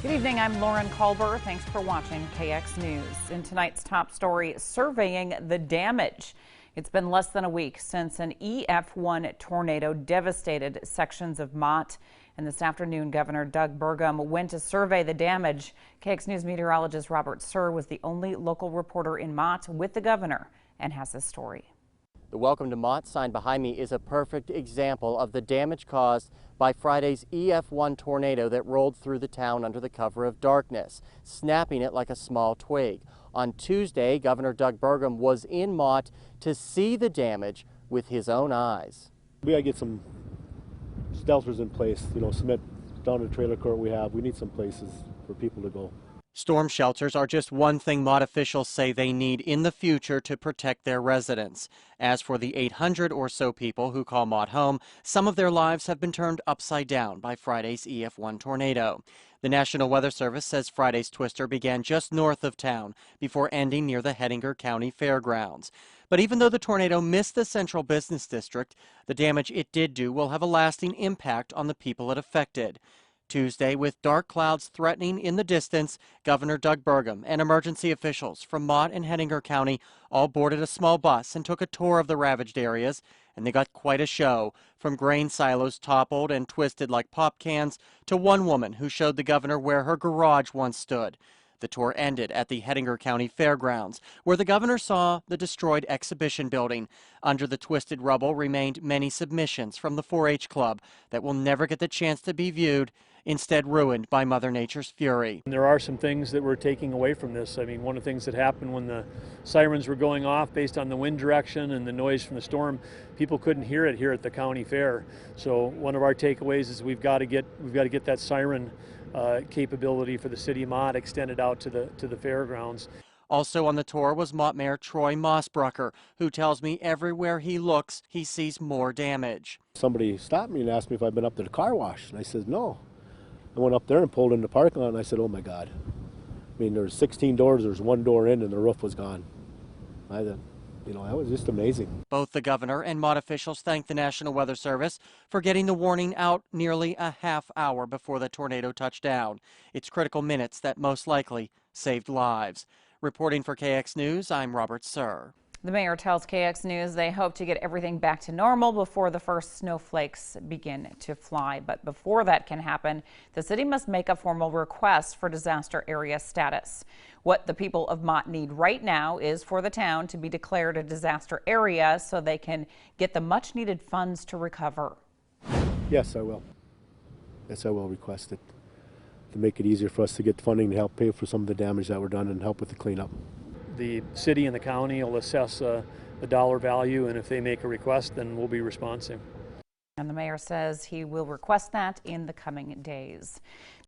Good evening, I'm Lauren Culber. Thanks for watching KX News. In tonight's top story, surveying the damage. It's been less than a week since an EF1 tornado devastated sections of Mott. And this afternoon, Governor Doug Burgum went to survey the damage. KX News meteorologist Robert Sir was the only local reporter in Mott with the governor and has this story. The Welcome to Mott sign behind me is a perfect example of the damage caused by Friday's EF1 tornado that rolled through the town under the cover of darkness, snapping it like a small twig. On Tuesday, Governor Doug Burgum was in Mott to see the damage with his own eyes. We got to get some shelters in place, cement down in the trailer court we have. We need some places for people to go. Storm shelters are just one thing Mott officials say they need in the future to protect their residents. As for the 800 or so people who call Mott home, some of their lives have been turned upside down by Friday's EF1 tornado. The National Weather Service says Friday's twister began just north of town before ending near the Hettinger County Fairgrounds. But even though the tornado missed the central business district, the damage it did do will have a lasting impact on the people it affected. Tuesday, with dark clouds threatening in the distance, Governor Doug Burgum and emergency officials from Mott and Hettinger County all boarded a small bus and took a tour of the ravaged areas, and they got quite a show, from grain silos toppled and twisted like pop cans to one woman who showed the governor where her garage once stood. The tour ended at the Hettinger County Fairgrounds, where the governor saw the destroyed exhibition building. Under the twisted rubble remained many submissions from the 4-H club that will never get the chance to be viewed, instead ruined by Mother Nature's fury. There are some things that we're taking away from this. I mean, one of the things that happened when the sirens were going off based on the wind direction and the noise from the storm, people couldn't hear it here at the county fair. So one of our takeaways is we've got to get that siren capability for the city of Mott extended out to the fairgrounds. Also on the tour was Mott Mayor Troy Mossbrucker, who tells me everywhere he looks, he sees more damage. Somebody stopped me and asked me if I'd been up to the car wash, and I said no. I went up there and pulled in the parking lot, and I said, oh my God. I mean, there's 16 doors, there's one door in, and the roof was gone. That was just amazing. Both the governor and Mott officials thanked the National Weather Service for getting the warning out nearly a half hour before the tornado touched down. It's critical minutes that most likely saved lives. Reporting for KX News, I'm Robert Sir. The mayor tells KX News they hope to get everything back to normal before the first snowflakes begin to fly. But before that can happen, the city must make a formal request for disaster area status. What the people of Mott need right now is for the town to be declared a disaster area so they can get the much needed funds to recover. Yes, I will. Yes, I will request it to make it easier for us to get funding to help pay for some of the damage that were done and help with the cleanup. The city and the county will assess the dollar value, and if they make a request, then we'll be responsive. And the mayor says he will request that in the coming days.